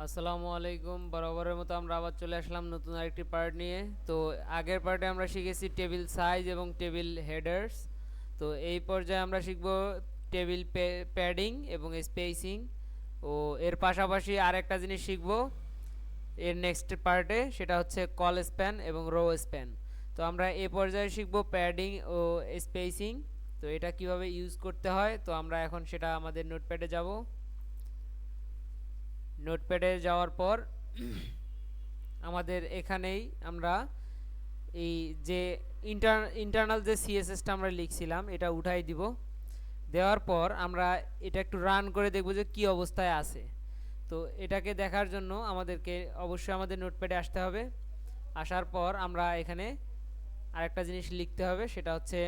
আসসালামু আলাইকুম। বরাবরের মতো আমরা আবার চলে আসলাম নতুন আরেকটি পার্ট নিয়ে। তো আগের পার্টে আমরা শিখেছি টেবিল সাইজ এবং টেবিল হেডার্স। তো এই পর্যায়ে আমরা শিখব টেবিল প্যাডিং এবং স্পেসিং। ও এর পাশাপাশি আরেকটা জিনিস শিখব এর নেক্সট পার্টে, সেটা হচ্ছে কল স্প্যান এবং রো স্প্যান। তো আমরা এই পর্যায়ে শিখব প্যাডিং ও স্পেসিং। তো এটা কিভাবে ইউজ করতে হয়, তো আমরা এখন সেটা আমাদের নোটপ্যাডে যাব। নোটপ্যাডে যাওয়ার পর আমাদের এখানেই আমরা এই যে ইন্টারনাল যে সিএসএসটা আমরা লিখছিলাম এটা উঠাই দিব। দেওয়ার পর আমরা এটা একটু রান করে দেখব যে কি অবস্থায় আছে। তো এটাকে দেখার জন্য আমাদেরকে অবশ্যই আমাদের নোটপ্যাডে আসতে হবে। আসার পর আমরা এখানে আরেকটা জিনিস লিখতে হবে, সেটা হচ্ছে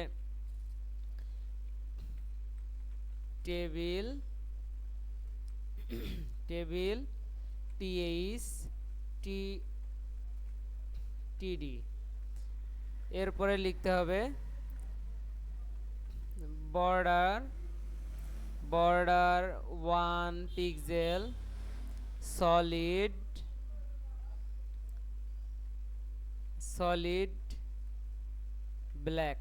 টেবিল টেবিল টিএইচ টিডি। এরপরে লিখতে হবে border border 1 pixel solid black.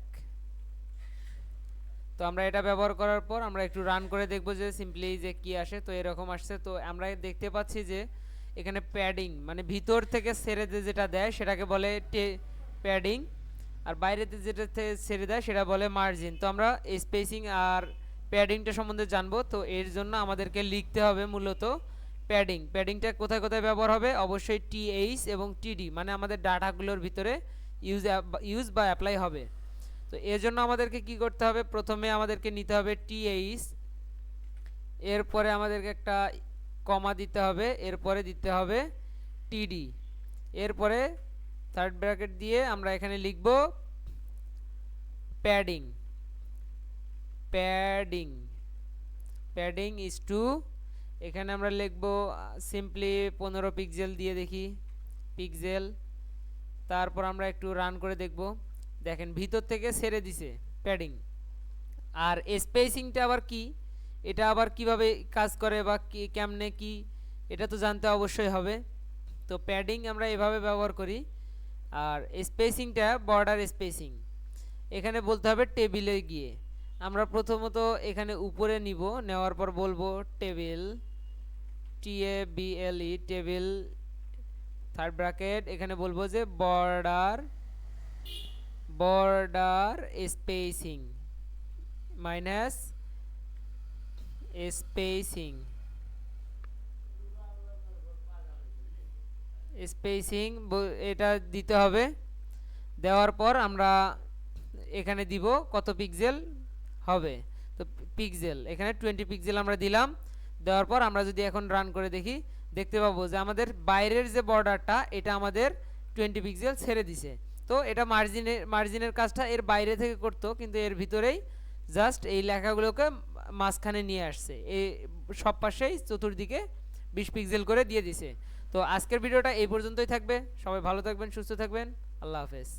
তো আমরা এটা ব্যবহার করার পর আমরা একটু রান করে দেখব যে সিম্পলি যে কি আসে। তো এরকম আসছে। তো আমরা দেখতে পাচ্ছি যে এখানে প্যাডিং মানে ভিতর থেকে ছেড়ে যেটা দেয় সেটাকে বলে প্যাডিং, আর বাইরেতে যেটা ছেড়ে দেয় সেটা বলে মার্জিন। তো আমরা স্পেসিং আর প্যাডিংটা সম্বন্ধে জানবো। তো এর জন্য আমাদেরকে লিখতে হবে মূলত প্যাডিংটা কোথায় কোথায় ব্যবহার হবে, অবশ্যই টিএইচ এবং টিডি মানে আমাদের ডাটাগুলোর ভিতরে ইউজ বা অ্যাপ্লাই হবে। তো এর জন্য আমাদেরকে কি করতে হবে, প্রথমে আমাদেরকে নিতে হবে টিএইচ, এরপরে আমাদেরকে একটা কমা দিতে হবে, এরপরে দিতে হবে টিডি, এরপরে থার্ড ব্র্যাকেট দিয়ে আমরা এখানে লিখব padding padding padding is two, এখানে আমরা লিখব সিম্পলি 15 পিক্সেল দিয়ে দেখি পিক্সেল। তারপর আমরা একটু রান করে দেখব, দেখেন ভিতর থেকে ছেড়ে দিছে প্যাডিং। আর স্পেসিংটা আবার কি, এটা আবার কিভাবে কাজ করে বা কি কেমনে কি, এটা তো জানতে অবশ্যই হবে। তো প্যাডিং আমরা এভাবে ব্যবহার করি, আর স্পেসিংটা বর্ডার স্পেসিং এখানে বলতে হবে টেবিলে গিয়ে। আমরা প্রথমত এখানে উপরে নিব, নেওয়ার পর বলবো table TABLE table, third bracket এখানে বলবো যে border spacing minus spacing spacing এটা দিতে হবে। দেওয়ার পর আমরা এখানে দিব কত পিক্সেল হবে, তো পিক্সেল এখানে 20 পিক্সেল আমরা দিলাম। দেওয়ার পর আমরা যদি এখন রান করে দেখি, দেখতে পাবো যে আমাদের বাইরের যে বর্ডারটা এটা আমাদের 20 পিক্সেল ছেড়ে দিছে। তো এটা মার্জিনের কাজটা এর বাইরে থেকে করতো, কিন্তু এর ভিতরেই জাস্ট এই লেখাগুলোকে মাঝখানে নিয়ে আসছে, এই সব পাশেই চতুর্দিকে 20 পিক্সেল করে দিয়ে দিছে। তো আজকের ভিডিওটা এই পর্যন্তই থাকবে। সবাই ভালো থাকবেন, সুস্থ থাকবেন। আল্লাহ হাফেজ।